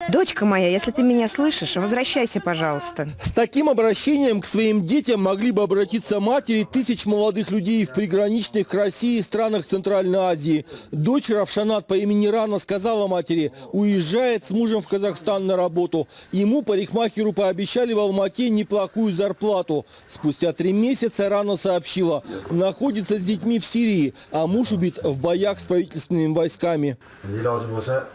Дочка моя, если ты меня слышишь, возвращайся, пожалуйста. С таким обращением к своим детям могли бы обратиться матери тысяч молодых людей в приграничных к России странах Центральной Азии. Дочь Равшанат по имени Рана сказала матери, уезжает с мужем в Казахстан на работу. Ему, парикмахеру, пообещали в Алмате неплохую зарплату. Спустя 3 месяца Рана сообщила, находится с детьми в Сирии, а муж убит в боях с правительственными войсками.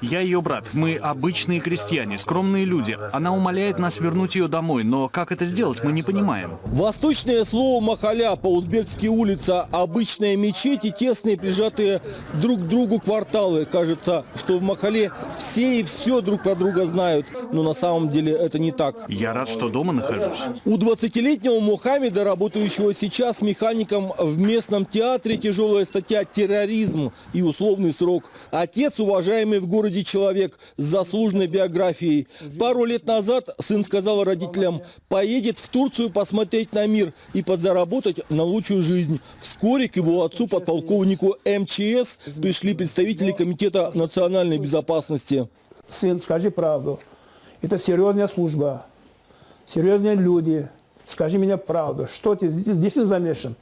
Я ее брат. Мы обычные крестьяне, скромные люди. Она умоляет нас вернуть ее домой, но как это сделать, мы не понимаем. Восточное слово «махаля», по-узбекски улица, обычная мечеть и тесные прижатые друг к другу кварталы. Кажется, что в Махале все и все друг про друга знают, но на самом деле это не так. Я рад, что дома нахожусь. У 20-летнего Мухаммеда, работающего сейчас механиком в местном театре, тяжелая статья «терроризм» и условный срок. Отец – уважаемый в городе человек с заслуженной биографией. Пару лет назад сын сказал родителям, поедет в Турцию посмотреть на мир и подзаработать на лучшую жизнь. Вскоре к его отцу, подполковнику МЧС, пришли представители Комитета национальной безопасности. Сын, скажи правду. Это серьезная служба, серьезные люди. Скажи мне правду, что ты действительно замешан?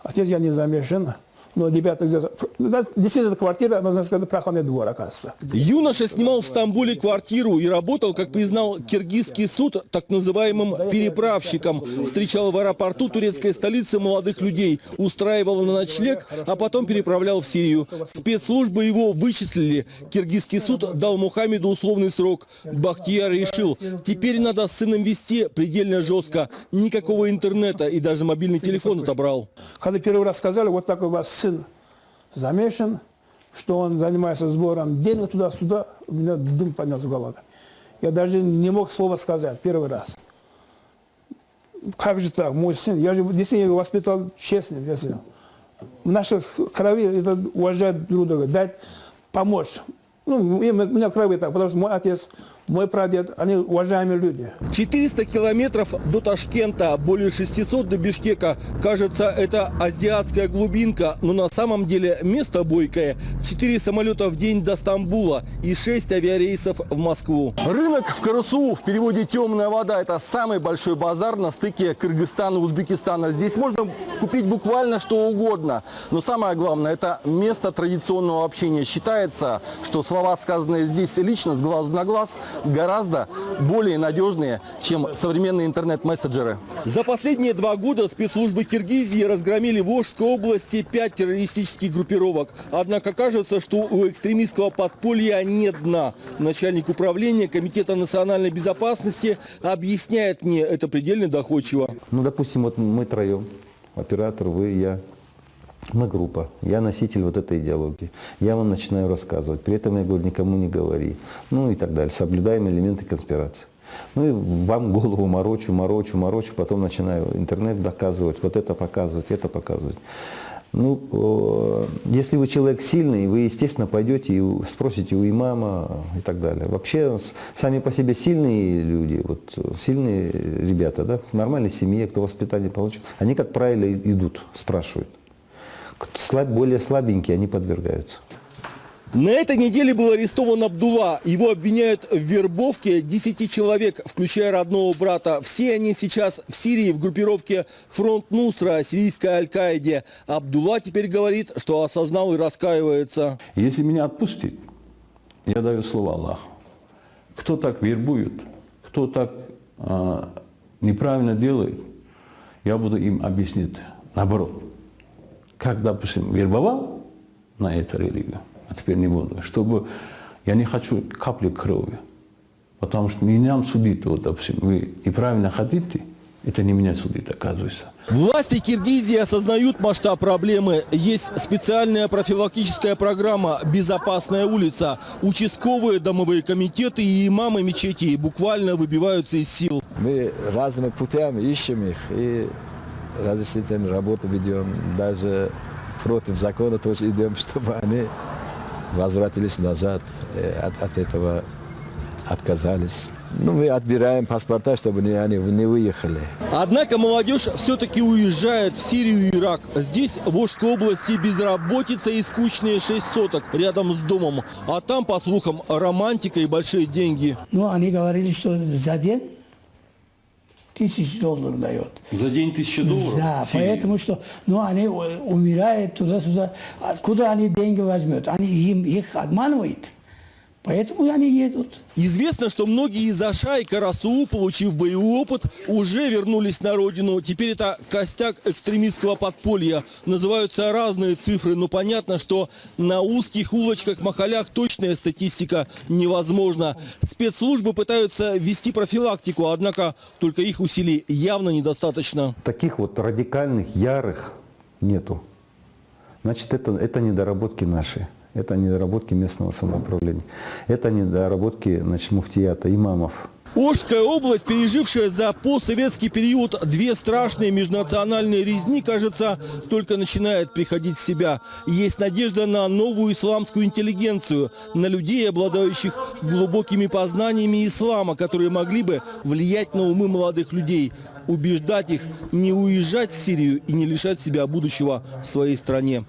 Отец, я не замешан. Но ребята, действительно, эта квартира, можно сказать, проходный двор, оказывается. Юноша снимал в Стамбуле квартиру и работал, как признал киргизский суд, так называемым переправщиком. Встречал в аэропорту турецкой столицы молодых людей, устраивал на ночлег, а потом переправлял в Сирию. Спецслужбы его вычислили. Киргизский суд дал Мухаммеду условный срок. Бахтияр решил, теперь надо с сыном вести предельно жестко. Никакого интернета и даже мобильный телефон отобрал. Когда первый раз сказали, вот такой у вас сын замешан, что он занимается сбором денег туда-сюда, у меня дым поднялся в голове. Я даже не мог слова сказать первый раз. Как же так, мой сын, я же действительно его воспитал честным. В нашей крови это уважать друг друга, дать, помочь. Ну, у меня в крови так, потому что мой отец, мой прадед, они уважаемые люди. 400 километров до Ташкента, более 600 до Бишкека. Кажется, это азиатская глубинка, но на самом деле место бойкое. 4 самолета в день до Стамбула и 6 авиарейсов в Москву. Рынок в Карасу, в переводе «темная вода», это самый большой базар на стыке Кыргызстана и Узбекистана. Здесь можно купить буквально что угодно. Но самое главное, это место традиционного общения. Считается, что слова, сказанные здесь лично, с глазу на глаз, гораздо более надежные, чем современные интернет-мессенджеры. За последние 2 года спецслужбы Киргизии разгромили в Волжской области 5 террористических группировок. Однако кажется, что у экстремистского подполья нет дна. Начальник управления Комитета национальной безопасности объясняет мне это предельно доходчиво. Ну, допустим, вот мы троем, оператор, вы, я. Мы группа, я носитель вот этой идеологии. Я вам начинаю рассказывать, при этом я говорю, никому не говори. Ну и так далее. Соблюдаем элементы конспирации. Ну и вам голову морочу, потом начинаю интернет доказывать, вот это показывать, это показывать. Ну, если вы человек сильный, вы, естественно, пойдете и спросите у имама и так далее. Вообще, сами по себе сильные люди, вот сильные ребята, да, в нормальной семье, кто воспитание получит, они, как правило, идут, спрашивают. Более слабенькие, они подвергаются. На этой неделе был арестован Абдулла. Его обвиняют в вербовке 10 человек, включая родного брата. Все они сейчас в Сирии в группировке «Фронт Нусра», сирийской Аль-Каиде. Абдулла теперь говорит, что осознал и раскаивается. Если меня отпустит, я даю слово Аллаху. Кто так вербует, кто так неправильно делает, я буду им объяснить наоборот. Как, допустим, вербовал на эту религию, а теперь не буду, чтобы я не хочу капли крови. Потому что меня судит, вот, допустим, вы неправильно хотите, это не меня судит, оказывается. Власти Киргизии осознают масштаб проблемы. Есть специальная профилактическая программа «Безопасная улица». Участковые, домовые комитеты и имамы мечетей буквально выбиваются из сил. Мы разными путями ищем их и разъяснительную работу ведем, даже против закона тоже идем, чтобы они возвратились назад, от этого отказались. Ну, мы отбираем паспорта, чтобы они не выехали. Однако молодежь все-таки уезжает в Сирию и Ирак. Здесь, в Волжской области, безработица и скучные 6 соток рядом с домом. А там, по слухам, романтика и большие деньги. Ну, они говорили, что за день $1000 дает. За день $1000? Да, поэтому что, ну, они умирают туда-сюда. Откуда они деньги возьмут? Они их обманывают. Поэтому они едут. Известно, что многие из Аша и Карасу, получив боевой опыт, уже вернулись на родину. Теперь это костяк экстремистского подполья. Называются разные цифры, но понятно, что на узких улочках Махалях точная статистика невозможна. Спецслужбы пытаются вести профилактику, однако только их усилий явно недостаточно. Таких вот радикальных, ярых нету. Значит, это недоработки наши. Это недоработки местного самоуправления. Это недоработки, значит, муфтията, имамов. Волжская область, пережившая за постсоветский период 2 страшные межнациональные резни, кажется, только начинает приходить в себя. Есть надежда на новую исламскую интеллигенцию, на людей, обладающих глубокими познаниями ислама, которые могли бы влиять на умы молодых людей, убеждать их не уезжать в Сирию и не лишать себя будущего в своей стране.